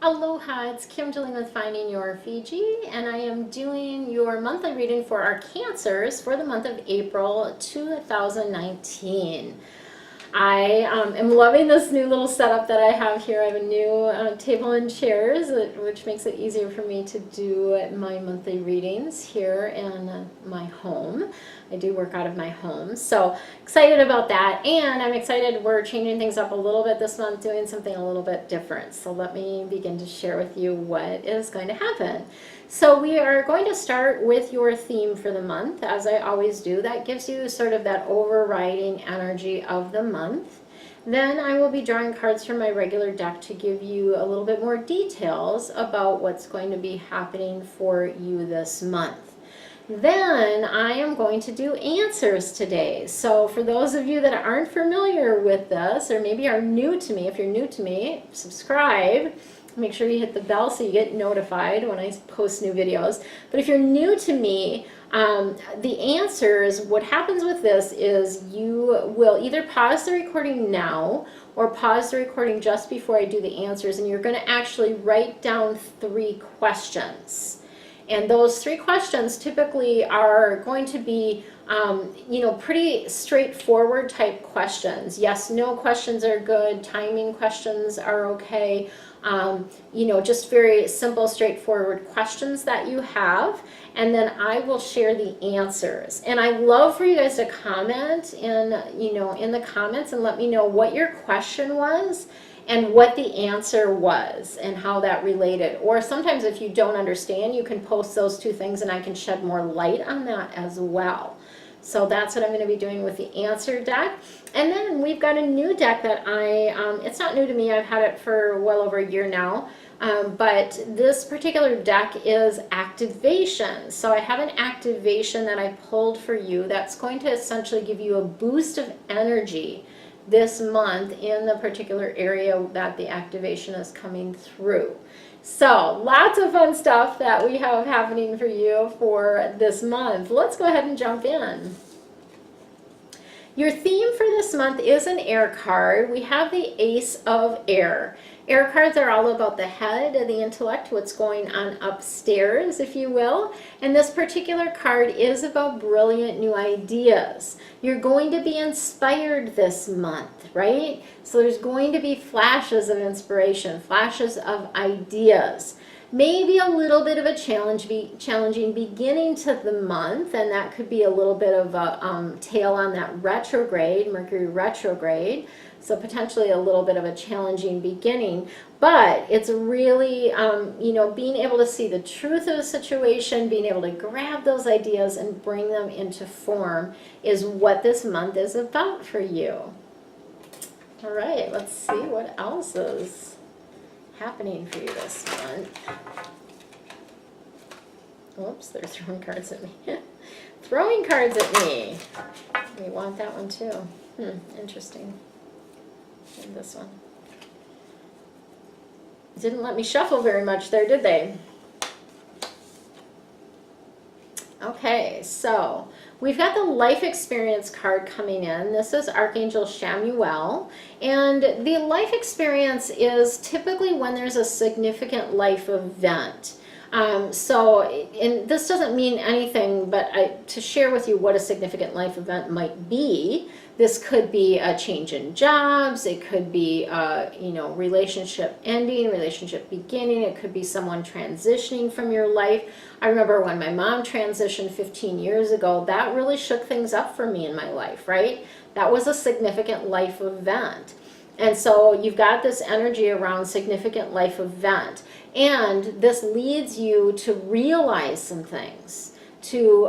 Aloha, it's Kim Jillian with Finding Your Fiji, and I am doing your monthly reading for our Cancers for the month of April 2019. I am loving this new little setup that I have here. I have a new table and chairs, which makes it easier for me to do my monthly readings here in my home. I do work out of my home, so excited about that. And I'm excited we're changing things up a little bit this month, doing something a little bit different. So let me begin to share with you what is going to happen. So we are going to start with your theme for the month, as I always do. That gives you sort of that overriding energy of the month. Then I will be drawing cards from my regular deck to give you a little bit more details about what's going to be happening for you this month. Then I am going to do answers today. So for those of you that aren't familiar with this, or maybe are new to me, if you're new to me, subscribe. Make sure you hit the bell so you get notified when I post new videos. But if you're new to me, the answers, what happens with this is you will either pause the recording now or pause the recording just before I do the answers, and you're going to actually write down 3 questions. And those 3 questions typically are going to be pretty straightforward type questions. Yes, no questions are good. Timing questions are okay. Just very simple, straightforward questions that you have, and then I will share the answers. And I love for you guys to comment in the comments and let me know what your question was and what the answer was and how that related. Or sometimes if you don't understand, you can post those 2 things and I can shed more light on that as well. So that's what I'm going to be doing with the answer deck. And then we've got a new deck that it's not new to me, I've had it for well over a year now, but this particular deck is activation. So I have an activation that I pulled for you that's going to essentially give you a boost of energy this month in the particular area that the activation is coming through. So lots of fun stuff that we have happening for you for this month. Let's go ahead and jump in. Your theme for this month is an air card. We have the Ace of Air. Air cards are all about the head, the intellect, what's going on upstairs, if you will. And this particular card is about brilliant new ideas. You're going to be inspired this month, right? So there's going to be flashes of inspiration, flashes of ideas. Maybe a little bit of a challenging beginning to the month, and that could be a little bit of a tail on that retrograde, Mercury retrograde. So potentially a little bit of a challenging beginning, but it's really, being able to see the truth of the situation, being able to grab those ideas and bring them into form is what this month is about for you. All right, let's see what else is happening for you this month. Oops, they're throwing cards at me. Throwing cards at me. We want that one too. Interesting. And this one. Didn't let me shuffle very much there, did they? Okay, so we've got the life experience card coming in. This is Archangel Chamuel, and the life experience is typically when there's a significant life event. And this doesn't mean anything, but to share with you what a significant life event might be. This could be a change in jobs. It could be, relationship ending, relationship beginning. It could be someone transitioning from your life. I remember when my mom transitioned 15 years ago, that really shook things up for me in my life, right? That was a significant life event. And so you've got this energy around significant life event. And this leads you to realize some things, to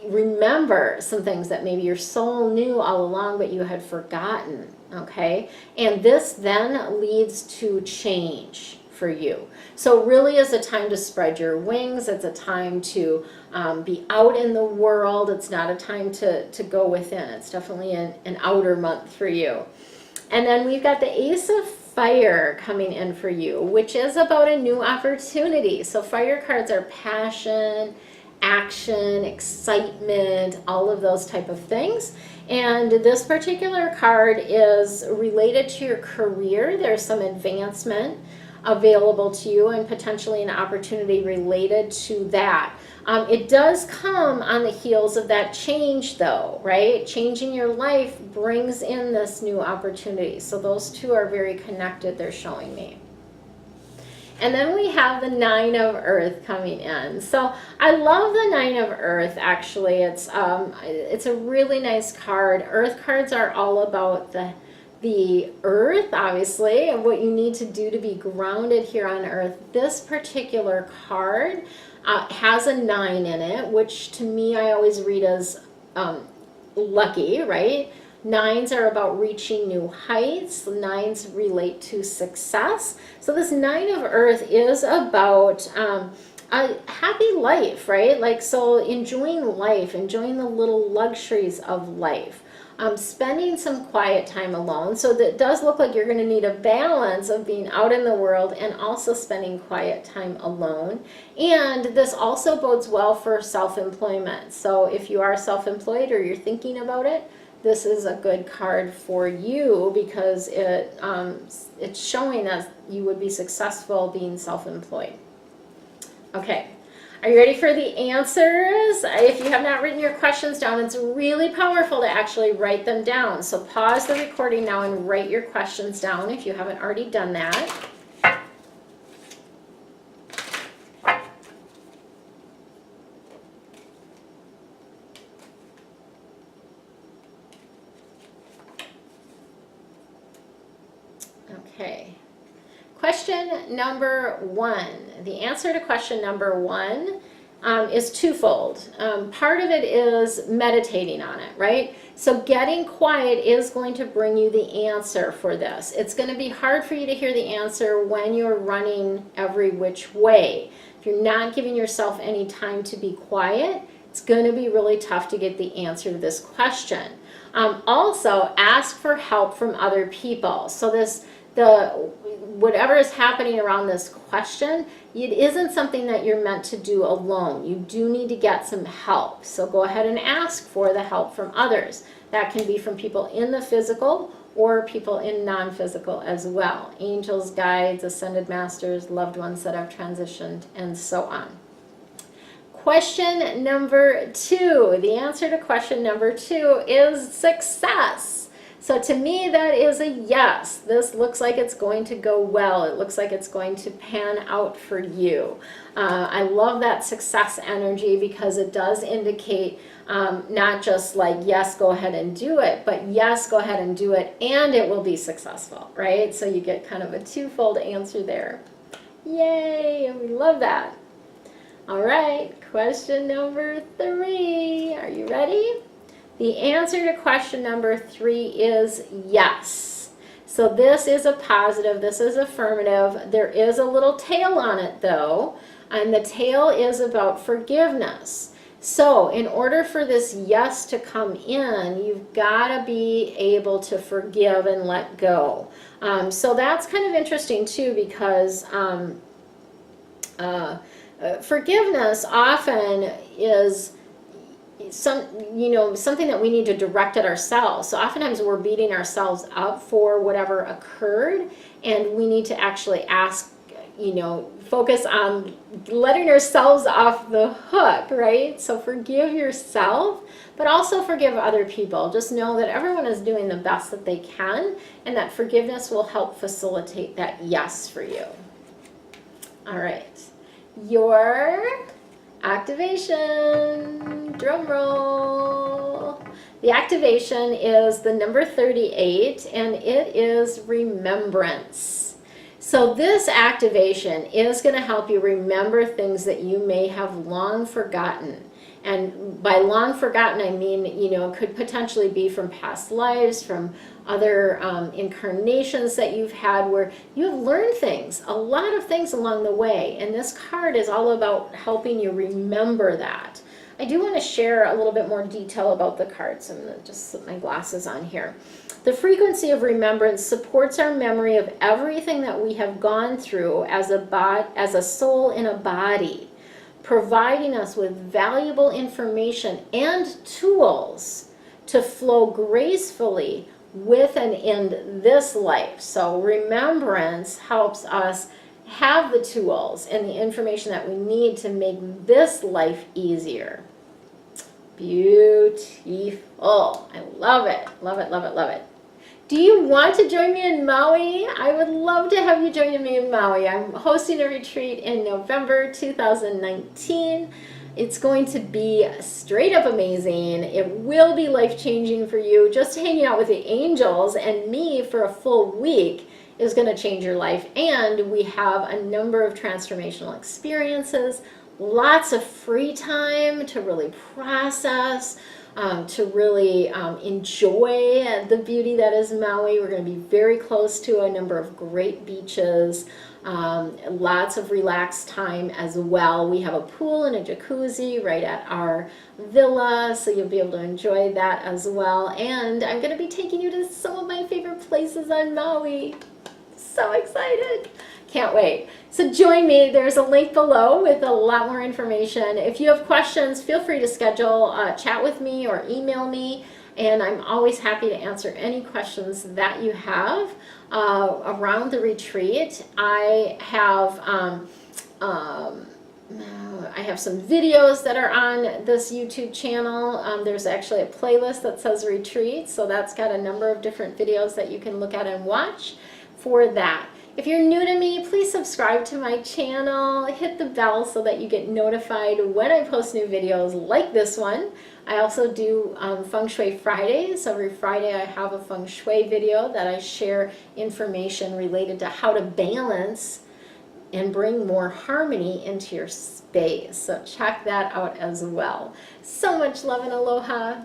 remember some things that maybe your soul knew all along but you had forgotten, okay? And this then leads to change for you. So really is a time to spread your wings. It's a time to be out in the world. It's not a time to go within. It's definitely an outer month for you. And then we've got the Ace of Fire coming in for you, which is about a new opportunity. So fire cards are passion, action, excitement, all of those type of things. And this particular card is related to your career. There's some advancement. available to you and potentially an opportunity related to that. It does come on the heels of that change though, right? Changing your life brings in this new opportunity. So those two are very connected, they're showing me. And then we have the Nine of Earth coming in. So I love the Nine of Earth, actually. It's a really nice card. Earth cards are all about the earth, obviously, and what you need to do to be grounded here on earth. This particular card has a 9 in it, which to me I always read as lucky, right? Nines are about reaching new heights. Nines relate to success. So this Nine of Earth is about a happy life, right? Like, so enjoying life, enjoying the little luxuries of life. Spending some quiet time alone. So that does look like you're going to need a balance of being out in the world and also spending quiet time alone. And this also bodes well for self-employment. So if you are self-employed or you're thinking about it, this is a good card for you because it's showing that you would be successful being self-employed. Okay, are you ready for the answers? If you have not written your questions down, it's really powerful to actually write them down. So pause the recording now and write your questions down if you haven't already done that. Okay, question number 1. The answer to question number 1 is twofold. Part of it is meditating on it, right? So getting quiet is going to bring you the answer for this. It's going to be hard for you to hear the answer when you're running every which way. If you're not giving yourself any time to be quiet, it's going to be really tough to get the answer to this question. Also, ask for help from other people. So whatever is happening around this question, it isn't something that you're meant to do alone. You do need to get some help. So go ahead and ask for the help from others. That can be from people in the physical or people in non-physical as well. Angels, guides, ascended masters, loved ones that have transitioned, and so on. Question number 2. The answer to question number 2 is success. So to me, that is a yes. This looks like it's going to go well. It looks like it's going to pan out for you. I love that success energy because it does indicate not just like, yes, go ahead and do it, but yes, go ahead and do it, and it will be successful, right? So you get kind of a twofold answer there. Yay, we love that. All right, question number 3. Are you ready? The answer to question number 3 is yes. So this is a positive, this is affirmative. There is a little tail on it though, and the tail is about forgiveness. So in order for this yes to come in, you've got to be able to forgive and let go. So that's kind of interesting too, because forgiveness often is something that we need to direct at ourselves. So oftentimes we're beating ourselves up for whatever occurred, and we need to actually ask, focus on letting ourselves off the hook, right? So forgive yourself, but also forgive other people. Just know that everyone is doing the best that they can, and that forgiveness will help facilitate that yes for you. All right. Your activation, drum roll. The activation is the number 38, and it is remembrance. So this activation is going to help you remember things that you may have long forgotten. And by long forgotten, I mean, it could potentially be from past lives, from other incarnations that you've had where you have learned things, a lot of things along the way. And this card is all about helping you remember that. I do want to share a little bit more detail about the cards. I'm going to just slip my glasses on here. The frequency of remembrance supports our memory of everything that we have gone through as a soul in a body, providing us with valuable information and tools to flow gracefully with and in this life. So remembrance helps us have the tools and the information that we need to make this life easier. Beautiful. I love it. Love it, love it, love it. Do you want to join me in Maui? I would love to have you join me in Maui. I'm hosting a retreat in November 2019. It's going to be straight up amazing. It will be life-changing for you. Just hanging out with the angels and me for a full week is going to change your life. And we have a number of transformational experiences, lots of free time to really process, to really enjoy the beauty that is Maui. We're going to be very close to a number of great beaches, lots of relaxed time as well. We have a pool and a jacuzzi right at our villa, so you'll be able to enjoy that as well. And I'm going to be taking you to some of my favorite places on Maui. So excited. Can't wait. So join me. There's a link below with a lot more information. If you have questions, feel free to schedule a chat with me or email me, and I'm always happy to answer any questions that you have around the retreat. I have some videos that are on this YouTube channel. There's actually a playlist that says retreat, so that's got a number of different videos that you can look at and watch for that. If you're new to me, please subscribe to my channel, hit the bell so that you get notified when I post new videos like this one. I also do Feng Shui Fridays. Every Friday I have a Feng Shui video that I share information related to how to balance and bring more harmony into your space. So check that out as well. So much love and aloha.